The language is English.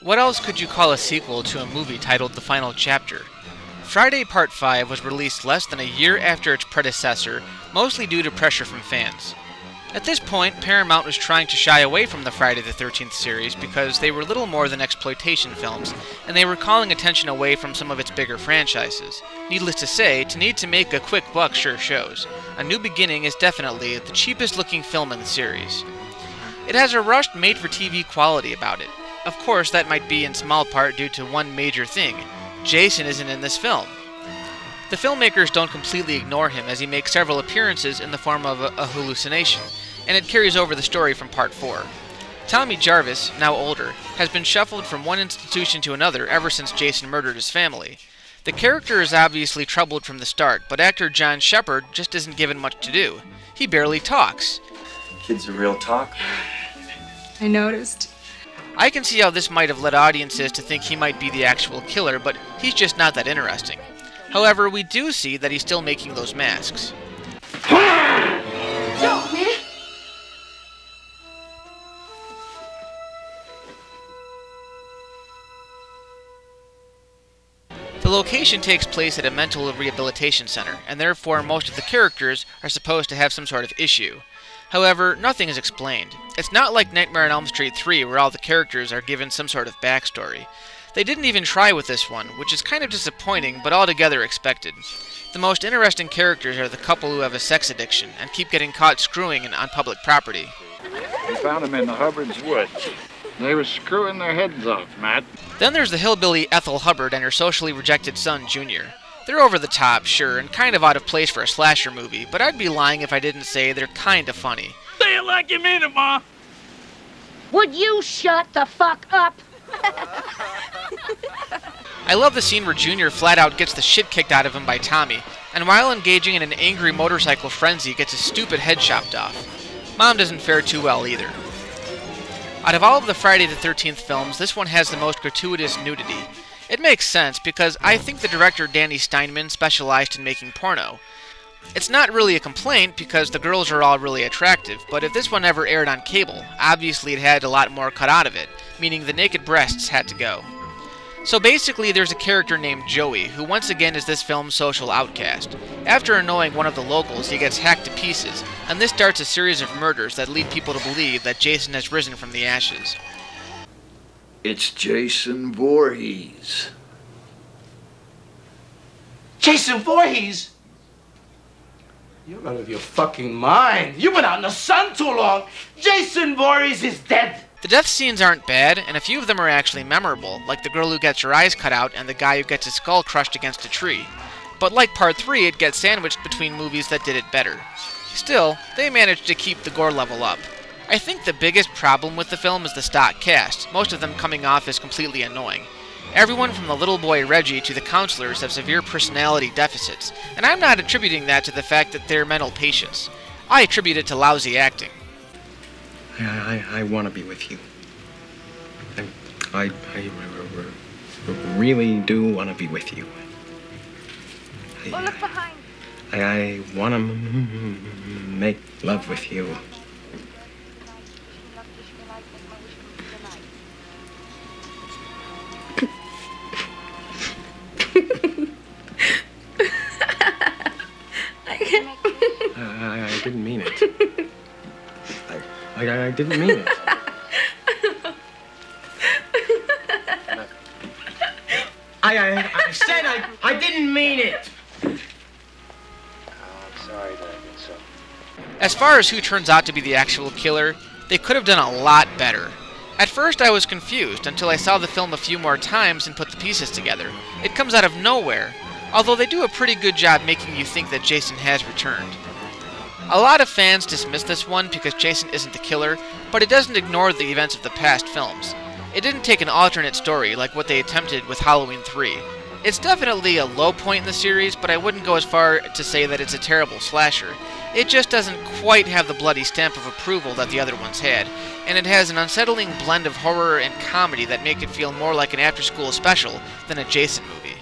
What else could you call a sequel to a movie titled The Final Chapter? Friday Part 5 was released less than a year after its predecessor, mostly due to pressure from fans. At this point, Paramount was trying to shy away from the Friday the 13th series because they were little more than exploitation films, and they were calling attention away from some of its bigger franchises. Needless to say, to need to make a quick buck sure shows. A New Beginning is definitely the cheapest looking film in the series. It has a rushed made-for-TV quality about it. Of course, that might be in small part due to one major thing. Jason isn't in this film. The filmmakers don't completely ignore him as he makes several appearances in the form of a hallucination, and it carries over the story from Part 4. Tommy Jarvis, now older, has been shuffled from one institution to another ever since Jason murdered his family. The character is obviously troubled from the start, but actor John Shepard just isn't given much to do. He barely talks. Kid's a real talker. I noticed. I can see how this might have led audiences to think he might be the actual killer, but he's just not that interesting. However, we do see that he's still making those masks. The location takes place at a mental rehabilitation center, and therefore most of the characters are supposed to have some sort of issue. However, nothing is explained. It's not like Nightmare on Elm Street 3 where all the characters are given some sort of backstory. They didn't even try with this one, which is kind of disappointing, but altogether expected. The most interesting characters are the couple who have a sex addiction and keep getting caught screwing on public property. We found them in the Hubbard's woods. They were screwing their heads off, Matt. Then there's the hillbilly Ethel Hubbard and her socially rejected son, Junior. They're over the top, sure, and kind of out of place for a slasher movie, but I'd be lying if I didn't say they're kind of funny. Say it like you mean it, Ma! Would you shut the fuck up? I love the scene where Junior flat out gets the shit kicked out of him by Tommy, and while engaging in an angry motorcycle frenzy gets his stupid head chopped off. Mom doesn't fare too well either. Out of all of the Friday the 13th films, this one has the most gratuitous nudity. It makes sense because I think the director Danny Steinman specialized in making porno. It's not really a complaint because the girls are all really attractive, but if this one ever aired on cable, obviously it had a lot more cut out of it, meaning the naked breasts had to go. So basically there's a character named Joey, who once again is this film's social outcast. After annoying one of the locals, he gets hacked to pieces, and this starts a series of murders that lead people to believe that Jason has risen from the ashes. It's Jason Voorhees. Jason Voorhees? You're out of your fucking mind. You've been out in the sun too long. Jason Voorhees is dead. The death scenes aren't bad, and a few of them are actually memorable, like the girl who gets her eyes cut out and the guy who gets his skull crushed against a tree. But like Part 3, it gets sandwiched between movies that did it better. Still, they managed to keep the gore level up. I think the biggest problem with the film is the stock cast, most of them coming off as completely annoying. Everyone from the little boy Reggie to the counselors have severe personality deficits, and I'm not attributing that to the fact that they're mental patients. I attribute it to lousy acting. I want to be with you. I really do want to be with you. Oh, look behind. I want to make love with you. I didn't mean it. I didn't mean it. I said I didn't mean it. I'm sorry that I did so. As far as who turns out to be the actual killer, they could have done a lot better. At first I was confused until I saw the film a few more times and put the pieces together. It comes out of nowhere, although they do a pretty good job making you think that Jason has returned. A lot of fans dismiss this one because Jason isn't the killer, but it doesn't ignore the events of the past films. It didn't take an alternate story like what they attempted with Halloween 3. It's definitely a low point in the series, but I wouldn't go as far to say that it's a terrible slasher. It just doesn't quite have the bloody stamp of approval that the other ones had, and it has an unsettling blend of horror and comedy that make it feel more like an after-school special than a Jason movie.